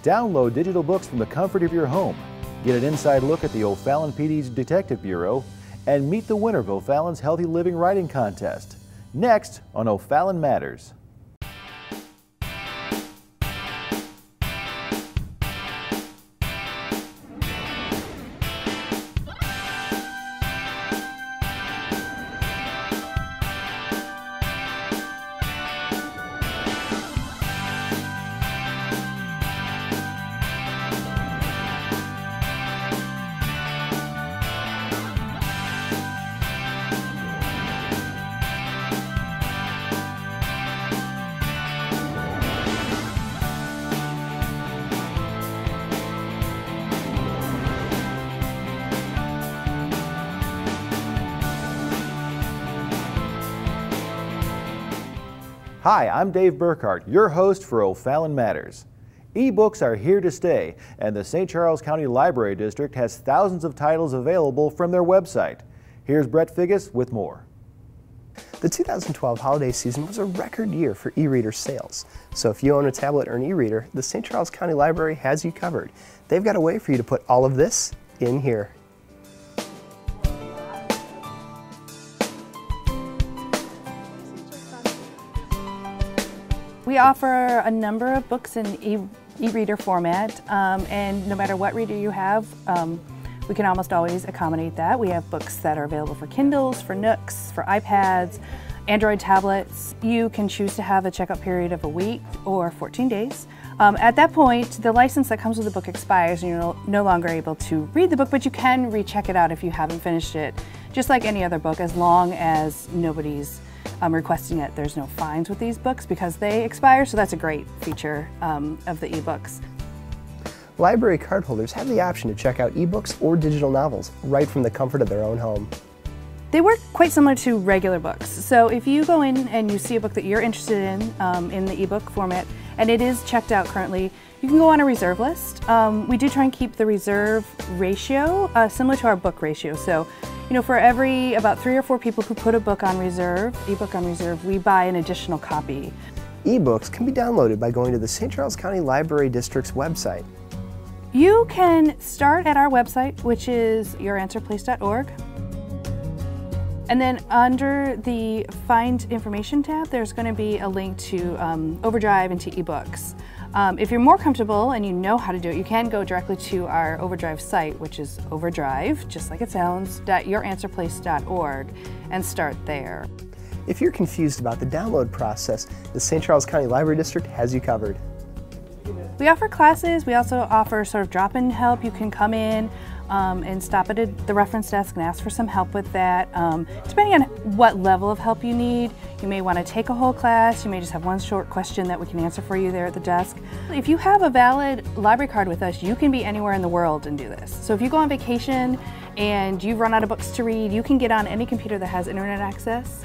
Download digital books from the comfort of your home. Get an inside look at the O'Fallon PD's Detective Bureau and meet the winner of O'Fallon's Healthy Living Writing Contest. Next on O'Fallon Matters. Hi, I'm Dave Burkhart, your host for O'Fallon Matters. E-books are here to stay, and the St. Charles County Library District has thousands of titles available from their website. Here's Brett Figgis with more. The 2012 holiday season was a record year for e-reader sales. So if you own a tablet or an e-reader, the St. Charles County Library has you covered. They've got a way for you to put all of this in here. We offer a number of books in e-reader format, and no matter what reader you have, we can almost always accommodate that. We have books that are available for Kindles, for Nooks, for iPads, Android tablets. You can choose to have a checkout period of a week or 14 days. At that point, the license that comes with the book expires and you're no longer able to read the book, but you can recheck it out if you haven't finished it, just like any other book, as long as nobody's requesting it. There's no fines with these books because they expire, so that's a great feature of the ebooks. Library cardholders have the option to check out ebooks or digital novels right from the comfort of their own home. They work quite similar to regular books. So if you go in and you see a book that you're interested in the ebook format, and it is checked out currently, you can go on a reserve list. We do try and keep the reserve ratio similar to our book ratio. So, you know, for every about 3 or 4 people who put a book on reserve, ebook on reserve, we buy an additional copy. Ebooks can be downloaded by going to the St. Charles County Library District's website. You can start at our website, which is youranswerplace.org. And then under the Find Information tab, there's going to be a link to Overdrive and to ebooks. If you're more comfortable and you know how to do it, you can go directly to our Overdrive site, which is Overdrive, just like it sounds, .youranswerplace.org, and start there. If you're confused about the download process, the St. Charles County Library District has you covered. We offer classes. We also offer sort of drop-in help. You can come in and stop at the reference desk and ask for some help with that. Depending on what level of help you need, you may want to take a whole class. You may just have one short question that we can answer for you there at the desk. If you have a valid library card with us, you can be anywhere in the world and do this. So if you go on vacation and you've run out of books to read, you can get on any computer that has internet access,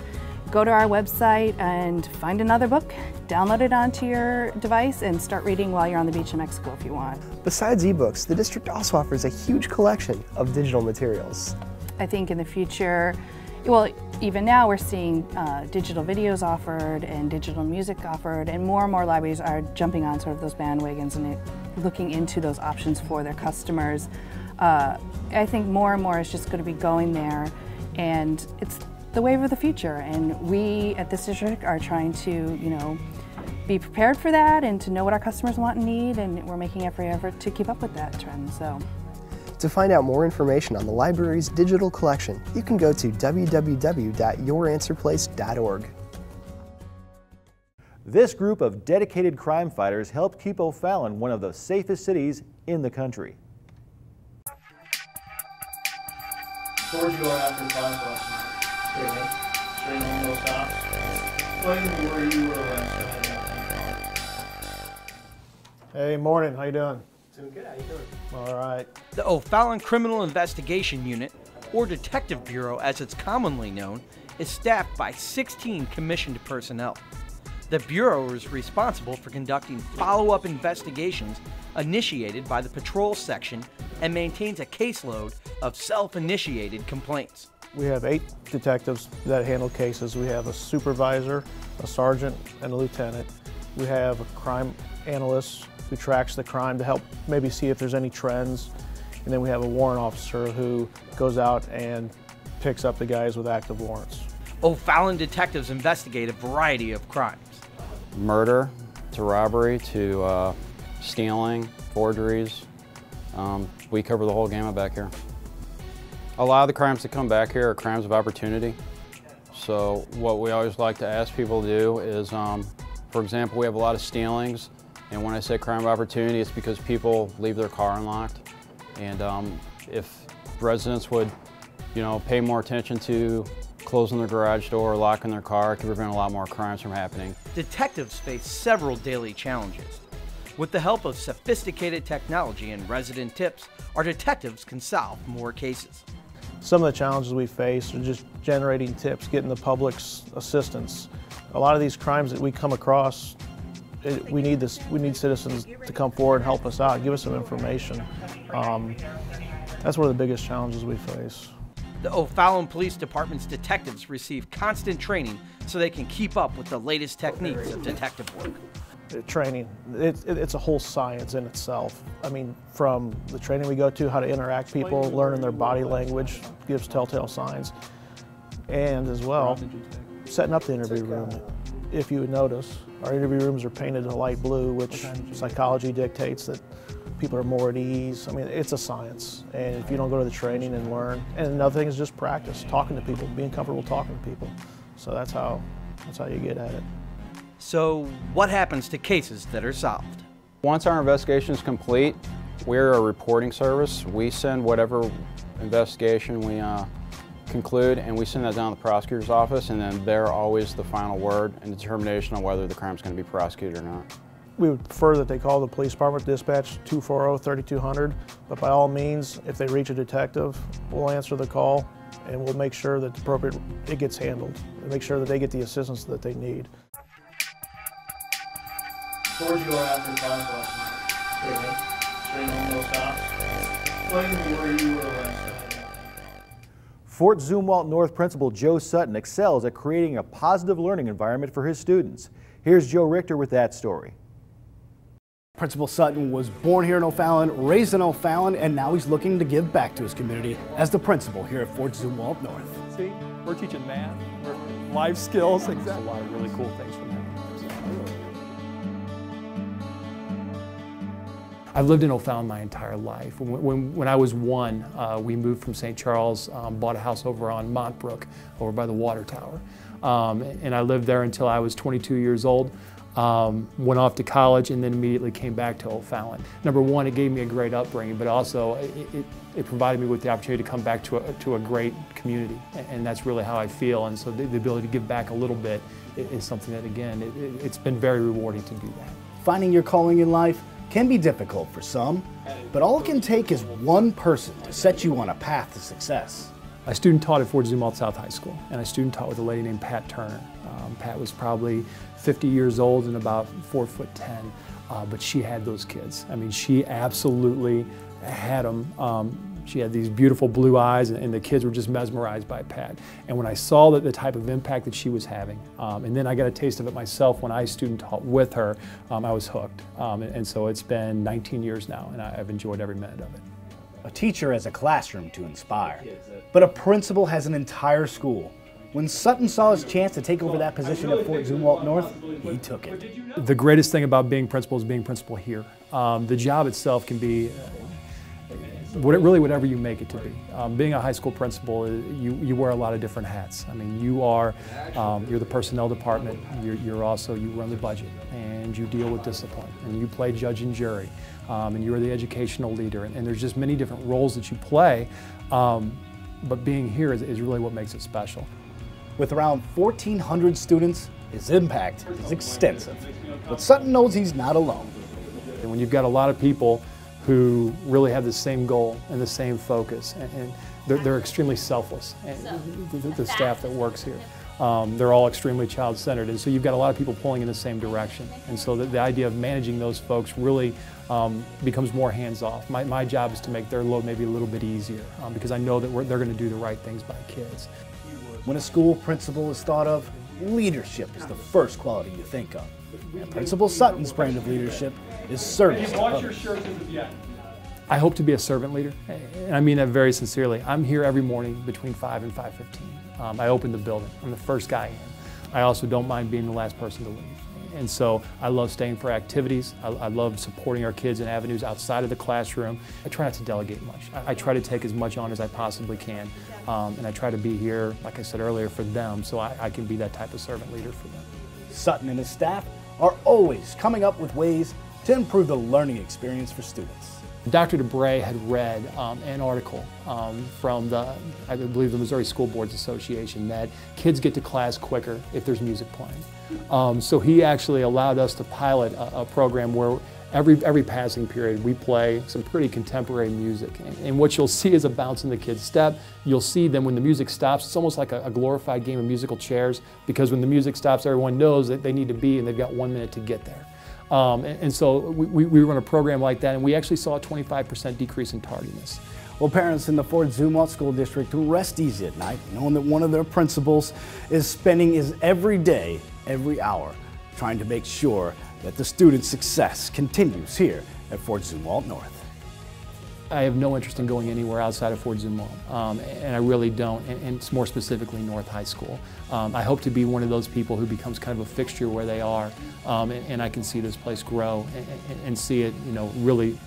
go to our website and find another book, download it onto your device, and start reading while you're on the beach in Mexico if you want. Besides ebooks, the district also offers a huge collection of digital materials. I think in the future, well, even now we're seeing digital videos offered and digital music offered, and more libraries are jumping on sort of those bandwagons and looking into those options for their customers. I think more and more is just going to be going there, and it's the wave of the future, and we at this district are trying to, you know, be prepared for that and to know what our customers want and need, and we're making every effort to keep up with that trend. So, to find out more information on the library's digital collection, you can go to www.youranswerplace.org. This group of dedicated crime fighters helped keep O'Fallon one of the safest cities in the country. Where'd you go after class last night? Straight on, no stop. Explain to me where you were last night. Hey, morning. How you doing? Doing good. How you doing? All right. The O'Fallon Criminal Investigation Unit, or Detective Bureau as it's commonly known, is staffed by 16 commissioned personnel. The Bureau is responsible for conducting follow-up investigations initiated by the Patrol Section and maintains a caseload of self-initiated complaints. We have 8 detectives that handle cases. We have a supervisor, a sergeant, and a lieutenant. We have a crime analyst who tracks the crime to help maybe see if there's any trends. And then we have a warrant officer who goes out and picks up the guys with active warrants. O'Fallon detectives investigate a variety of crimes. Murder to robbery to stealing, forgeries. We cover the whole gamut back here. A lot of the crimes that come back here are crimes of opportunity. So what we always like to ask people to do is, for example, we have a lot of stealings, and when I say crime of opportunity, it's because people leave their car unlocked. And if residents would, pay more attention to closing their garage door or locking their car, it can prevent a lot more crimes from happening. Detectives face several daily challenges. With the help of sophisticated technology and resident tips, our detectives can solve more cases. Some of the challenges we face are just generating tips, getting the public's assistance. A lot of these crimes that we come across, we need citizens to come forward and help us out, give us some information. That's one of the biggest challenges we face. The O'Fallon Police Department's detectives receive constant training so they can keep up with the latest techniques of detective work. Training, it's a whole science in itself. I mean, from the training we go to, how to interact with people, learning their body language, gives telltale signs. And as well, setting up the interview room. If you would notice, our interview rooms are painted a light blue, which psychology dictates that people are more at ease. I mean, it's a science. And if you don't go to the training and learn, and another thing is just practice, talking to people, being comfortable talking to people. So that's how you get at it. So what happens to cases that are solved? Once our investigation is complete, we're a reporting service. We send whatever investigation we conclude, and we send that down to the prosecutor's office, and then they're always the final word and determination on whether the crime's going to be prosecuted or not. We would prefer that they call the police department, dispatch 240-3200, but by all means, if they reach a detective, we'll answer the call and we'll make sure that it gets handled and make sure that they get the assistance that they need. Where'd you go after class last night? Straight home, no stops? Explain to me where you were last night. Fort Zumwalt North Principal Joe Sutton excels at creating a positive learning environment for his students. Here's Joe Richter with that story. Principal Sutton was born here in O'Fallon, raised in O'Fallon, and now he's looking to give back to his community as the principal here at Fort Zumwalt North. See, we're teaching math, life skills, exactly. A lot of really cool things from that. I've lived in O'Fallon my entire life. When I was one, we moved from St. Charles, bought a house over on Montbrook, over by the water tower. And I lived there until I was 22 years old. Went off to college and then immediately came back to O'Fallon. Number one, it gave me a great upbringing, but also it provided me with the opportunity to come back to a great community. And that's really how I feel. And so the ability to give back a little bit is something that, again, it's been very rewarding to do that. Finding your calling in life can be difficult for some, but all it can take is one person to set you on a path to success. I student taught at Fort Zumwalt South High School, and I student taught with a lady named Pat Turner. Pat was probably 50 years old and about 4'10", but she had those kids. I mean, she absolutely had them. She had these beautiful blue eyes, and the kids were just mesmerized by Pat. And when I saw the type of impact that she was having, and then I got a taste of it myself when I student taught with her, I was hooked. And so it's been 19 years now, and I've enjoyed every minute of it. A teacher has a classroom to inspire, but a principal has an entire school. When Sutton saw his chance to take over that position at Fort Zumwalt North, he took it. The greatest thing about being principal is being principal here. The job itself can be really whatever you make it to be. Being a high school principal, you wear a lot of different hats. I mean, you're the personnel department, you run the budget, and you deal with discipline, and you play judge and jury, and you're the educational leader, and there's just many different roles that you play, but being here is really what makes it special. With around 1,400 students, his impact is extensive, but Sutton knows he's not alone. And when you've got a lot of people who really have the same goal and the same focus, and they're extremely selfless, and the staff that works here. They're all extremely child-centered, and so you've got a lot of people pulling in the same direction. And so the idea of managing those folks really becomes more hands-off. My job is to make their load maybe a little bit easier, because I know that they're going to do the right things by kids. When a school principal is thought of, leadership is the first quality you think of. And Principal Sutton's brand of leadership is service to others. I hope to be a servant leader, and I mean that very sincerely. I'm here every morning between 5 and 5:15. I open the building. I'm the first guy in. I also don't mind being the last person to leave. And so I love staying for activities. I love supporting our kids in avenues outside of the classroom. I try not to delegate much. I try to take as much on as I possibly can. And I try to be here, like I said earlier, for them, so I can be that type of servant leader for them. Sutton and his staff are always coming up with ways to improve the learning experience for students. Dr. DeBray had read an article from I believe the Missouri School Boards Association that kids get to class quicker if there's music playing. So he actually allowed us to pilot a program where every passing period we play some pretty contemporary music. And what you'll see is a bounce in the kid's step. You'll see them when the music stops. It's almost like a glorified game of musical chairs, because when the music stops, everyone knows that they need to be and they've got 1 minute to get there. And so we run a program like that, and we actually saw a 25% decrease in tardiness. Well, parents in the Fort Zumwalt School District rest easy at night, knowing that one of their principals is spending his every day, every hour, trying to make sure that the student's success continues here at Fort Zumwalt North. I have no interest in going anywhere outside of Fort Zumwalt, and I really don't, and it's more specifically North High School. I hope to be one of those people who becomes kind of a fixture where they are, and I can see this place grow and see it, really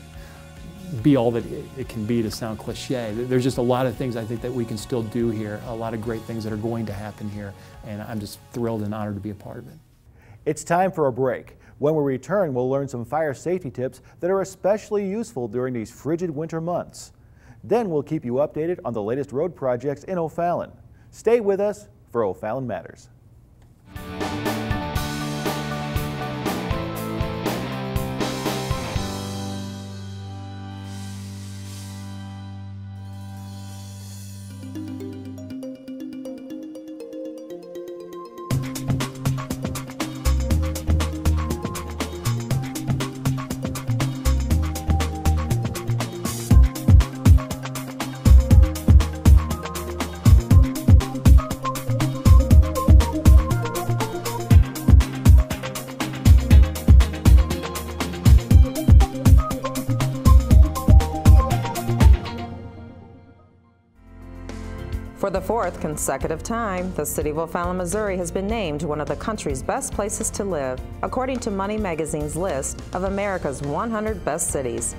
be all that it can be, to sound cliche. There's just a lot of things I think that we can still do here, a lot of great things that are going to happen here, and I'm just thrilled and honored to be a part of it. It's time for a break. When we return, we'll learn some fire safety tips that are especially useful during these frigid winter months. Then we'll keep you updated on the latest road projects in O'Fallon. Stay with us for O'Fallon Matters. For the fourth consecutive time, the city of O'Fallon, Missouri has been named one of the country's best places to live, according to Money Magazine's list of America's 100 best cities.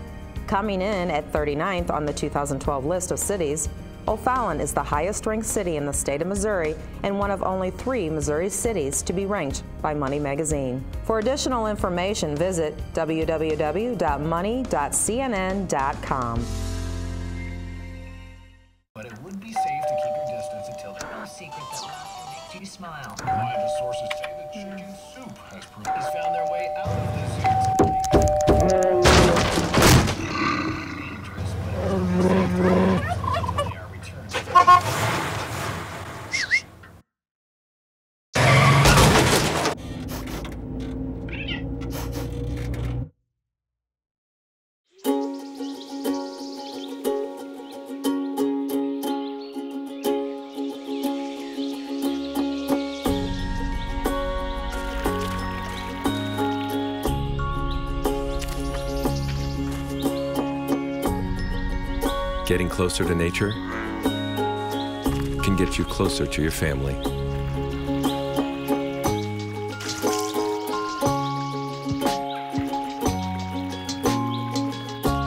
Coming in at 39th on the 2012 list of cities, O'Fallon is the highest-ranked city in the state of Missouri and one of only 3 Missouri cities to be ranked by Money Magazine. For additional information, visit www.money.cnn.com. But it would be safe to keep your distance until there's no secret that laughter makes you smile. Reliable sources say that chicken soup has found their way out of this dangerous, but it will be safe until they are returned. Getting closer to nature can get you closer to your family.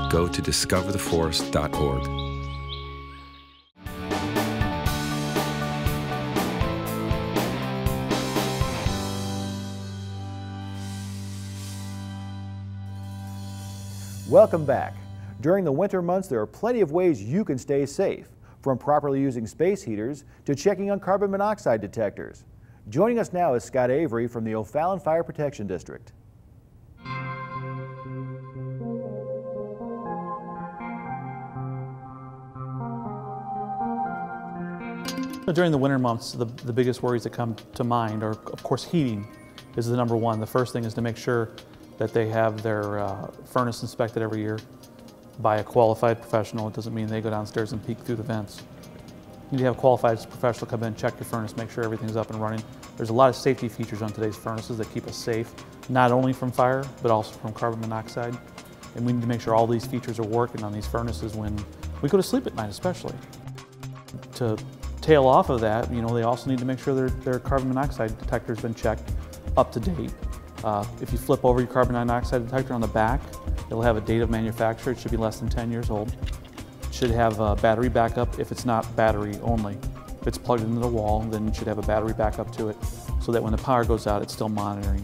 Go to discovertheforest.org. Welcome back. During the winter months, there are plenty of ways you can stay safe, from properly using space heaters to checking on carbon monoxide detectors. Joining us now is Scott Avery from the O'Fallon Fire Protection District. During the winter months, the biggest worries that come to mind are, of course, heating is the number one. The first thing is to make sure that they have their furnace inspected every year by a qualified professional. It doesn't mean they go downstairs and peek through the vents. You need to have a qualified professional come in, check your furnace, make sure everything's up and running. There's a lot of safety features on today's furnaces that keep us safe, not only from fire, but also from carbon monoxide. And we need to make sure all these features are working on these furnaces when we go to sleep at night especially. To tail off of that, you know, they also need to make sure their carbon monoxide detector has been checked up to date. If you flip over your carbon monoxide detector on the back, it'll have a date of manufacture. It should be less than 10 years old. It should have a battery backup if it's not battery only. If it's plugged into the wall, then you should have a battery backup to it so that when the power goes out, it's still monitoring.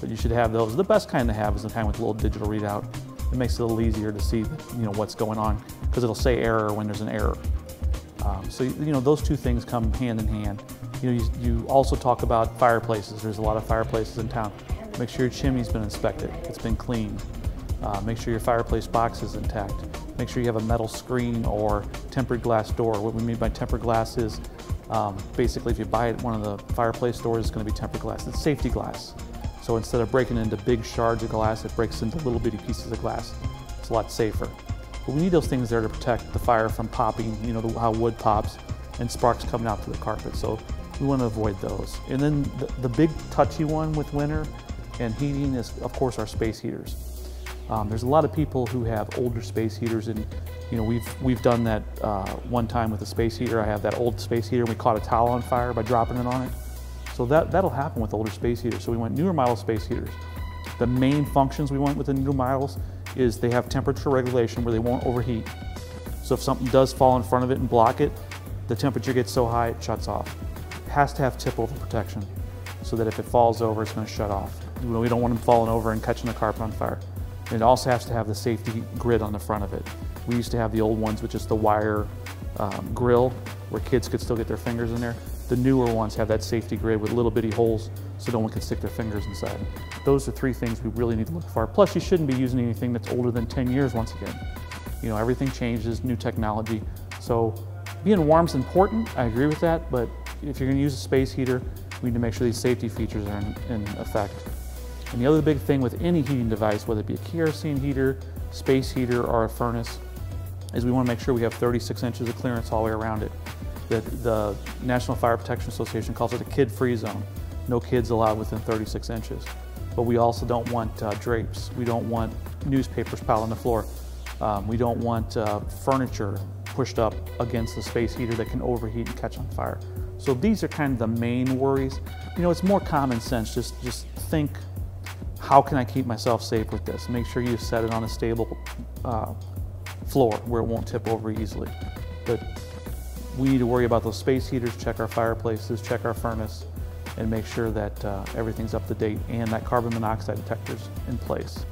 But you should have those. The best kind to have is the kind with a little digital readout. It makes it a little easier to see, you know, what's going on because it'll say error when there's an error. So, you know, those two things come hand in hand. You know, you also talk about fireplaces. There's a lot of fireplaces in town. Make sure your chimney's been inspected, it's been cleaned. Make sure your fireplace box is intact. Make sure you have a metal screen or tempered glass door. What we mean by tempered glass is basically if you buy it at one of the fireplace stores, it's going to be tempered glass. It's safety glass. So instead of breaking into big shards of glass, it breaks into little bitty pieces of glass. It's a lot safer. But we need those things there to protect the fire from popping, you know, how wood pops and sparks coming out to the carpet. So we want to avoid those. And then the big touchy one with winter and heating is, of course, our space heaters. There's a lot of people who have older space heaters, and you know, we've done that one time with a space heater. I have that old space heater, and we caught a towel on fire by dropping it on it. So that'll happen with older space heaters. So we went newer model space heaters. The main functions we went with the new models is they have temperature regulation where they won't overheat. So if something does fall in front of it and block it, the temperature gets so high it shuts off. It has to have tip over protection so that if it falls over, it's going to shut off. We don't want them falling over and catching the carpet on fire. And it also has to have the safety grid on the front of it. We used to have the old ones, which is the wire grill, where kids could still get their fingers in there. The newer ones have that safety grid with little bitty holes so no one can stick their fingers inside. Those are three things we really need to look for. Plus, you shouldn't be using anything that's older than 10 years once again. You know, everything changes, new technology. So being warm is important, I agree with that, but if you're gonna use a space heater, we need to make sure these safety features are in effect. And the other big thing with any heating device, whether it be a kerosene heater, space heater, or a furnace, is we want to make sure we have 36 inches of clearance all the way around it. The National Fire Protection Association calls it a kid-free zone. No kids allowed within 36 inches. But we also don't want drapes. We don't want newspapers piled on the floor. We don't want furniture pushed up against the space heater that can overheat and catch on fire. So these are kind of the main worries. You know, it's more common sense. Just think, how can I keep myself safe with this? Make sure you set it on a stable floor where it won't tip over easily. But we need to worry about those space heaters, check our fireplaces, check our furnace, and make sure that everything's up to date and that carbon monoxide detector's in place.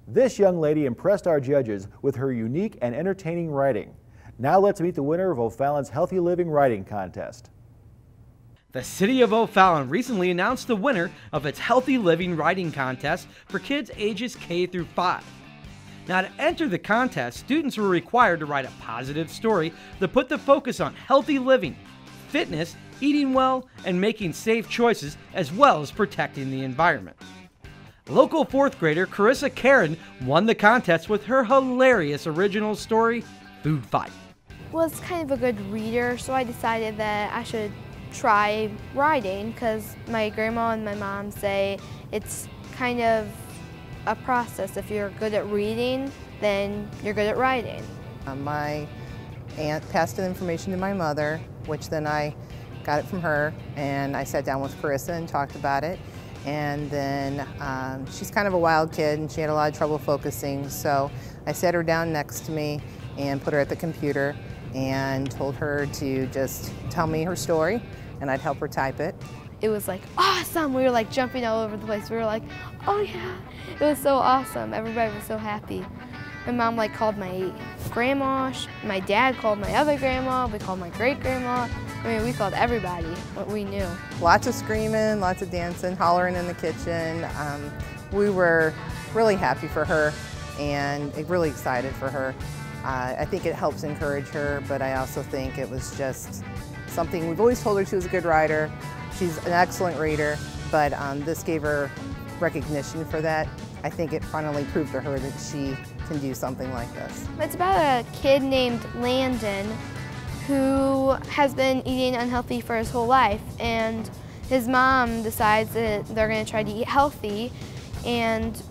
This young lady impressed our judges with her unique and entertaining writing. Now let's meet the winner of O'Fallon's Healthy Living Writing Contest. The City of O'Fallon recently announced the winner of its Healthy Living Writing Contest for kids ages K through 5. Now, to enter the contest, students were required to write a positive story that put the focus on healthy living, fitness, eating well, and making safe choices, as well as protecting the environment. Local 4th grader Carissa Karen won the contest with her hilarious original story, Food Fight. Was kind of a good reader, so I decided that I should try writing because my grandma and my mom say it's kind of a process. If you're good at reading, then you're good at writing. My aunt passed the information to my mother, which then I got it from her, and I sat down with Carissa and talked about it. And then she's kind of a wild kid and she had a lot of trouble focusing, so I sat her down next to me and put her at the computer and told her to just tell me her story and I'd help her type it. It was like awesome. We were like jumping all over the place. We were like, oh yeah. It was so awesome. Everybody was so happy. My mom like called my grandma. My dad called my other grandma. We called my great grandma. I mean, we called everybody what we knew. Lots of screaming, lots of dancing, hollering in the kitchen. We were really happy for her and really excited for her. I think it helps encourage her, but I also think it was just something, we've always told her she was a good writer. She's an excellent reader, but this gave her recognition for that. I think it finally proved to her that she can do something like this. It's about a kid named Landon who has been eating unhealthy for his whole life, and his mom decides that they're going to try to eat healthy, and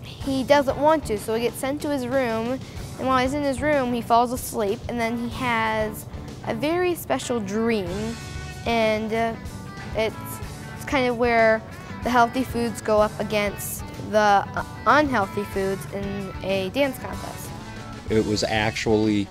he doesn't want to, so he gets sent to his room, and while he's in his room he falls asleep, and then he has a very special dream, and it's kind of where the healthy foods go up against the unhealthy foods in a dance contest. It was actually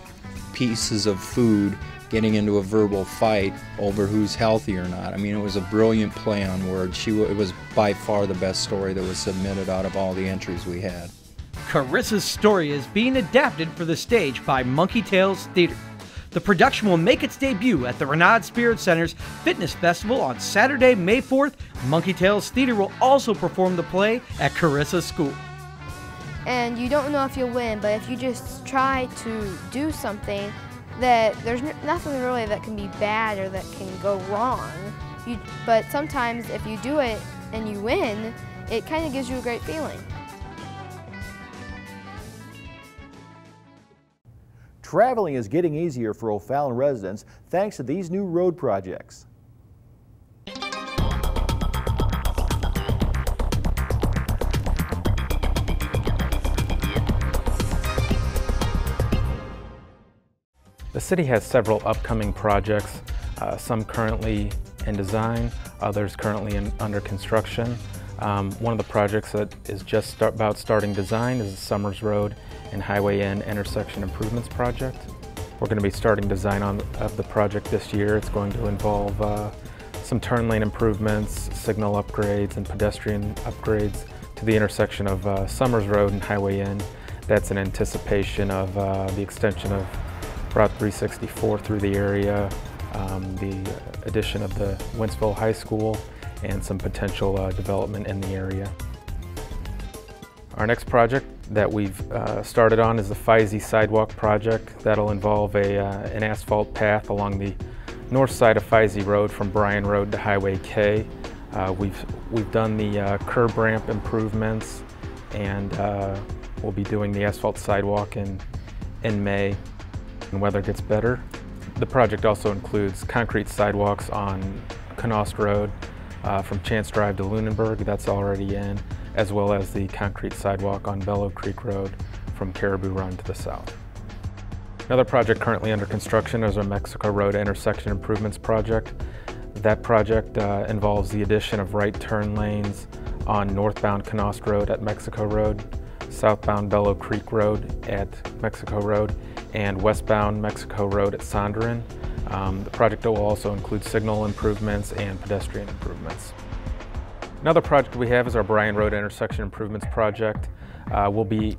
pieces of food getting into a verbal fight over who's healthy or not. I mean, it was a brilliant play on words. It was by far the best story that was submitted out of all the entries we had. Carissa's story is being adapted for the stage by Monkey Tales Theater. The production will make its debut at the Renaud Spirit Center's Fitness Festival on Saturday, May 4th. Monkey Tales Theater will also perform the play at Carissa School. And you don't know if you'll win, but if you just try to do something, that there's nothing really that can be bad or that can go wrong. But sometimes if you do it and you win, it kind of gives you a great feeling. Traveling is getting easier for O'Fallon residents thanks to these new road projects. The city has several upcoming projects, some currently in design, others currently under construction. One of the projects that is just about starting design is the Summers Road and Highway N intersection improvements project. We're going to be starting design of the project this year. It's going to involve some turn lane improvements, signal upgrades, and pedestrian upgrades to the intersection of Summers Road and Highway N. That's in anticipation of the extension of Route 364 through the area, the addition of the Wentzville High School, and some potential development in the area. Our next project that we've started on is the Feisey Sidewalk project. That'll involve an asphalt path along the north side of Feisey Road from Bryan Road to Highway K. We've done the curb ramp improvements, and we'll be doing the asphalt sidewalk in May when weather gets better. The project also includes concrete sidewalks on Knost Road from Chance Drive to Lunenburg. That's already in, as well as the concrete sidewalk on Bellow Creek Road from Caribou Run to the south. Another project currently under construction is our Mexico Road intersection improvements project. That project involves the addition of right turn lanes on northbound Knost Road at Mexico Road, southbound Bellow Creek Road at Mexico Road, and westbound Mexico Road at Sonderen. The project will also include signal improvements and pedestrian improvements. Another project we have is our Bryan Road intersection improvements project. We'll be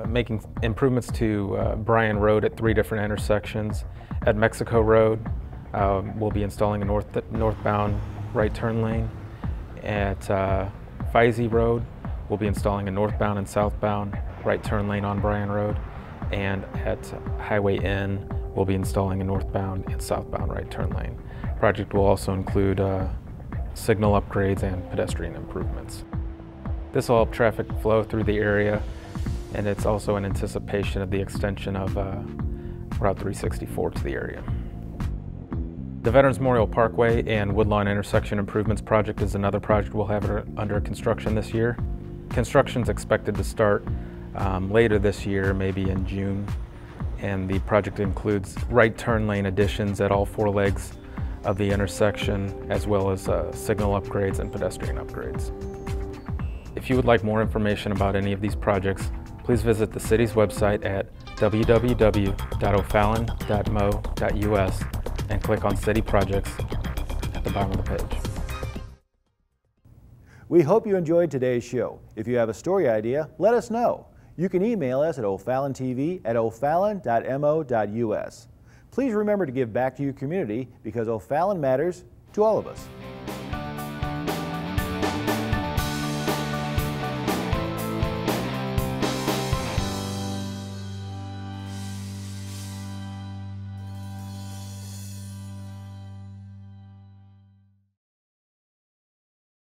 making improvements to Bryan Road at 3 different intersections. At Mexico Road, we'll be installing a northbound right turn lane. At Feisey Road, we'll be installing a northbound and southbound right turn lane on Bryan Road. And at Highway N, we'll be installing a northbound and southbound right turn lane. The project will also include signal upgrades and pedestrian improvements. This will help traffic flow through the area, and it's also in anticipation of the extension of Route 364 to the area. The Veterans Memorial Parkway and Woodlawn intersection improvements project is another project we'll have under construction this year. Construction is expected to start later this year, maybe in June, and the project includes right turn lane additions at all 4 legs of the intersection, as well as signal upgrades and pedestrian upgrades. If you would like more information about any of these projects, please visit the city's website at www.ofallon.mo.us and click on City Projects at the bottom of the page. We hope you enjoyed today's show. If you have a story idea, let us know. You can email us at OFallonTV@ofallon.mo.us. Please remember to give back to your community because O'Fallon matters to all of us.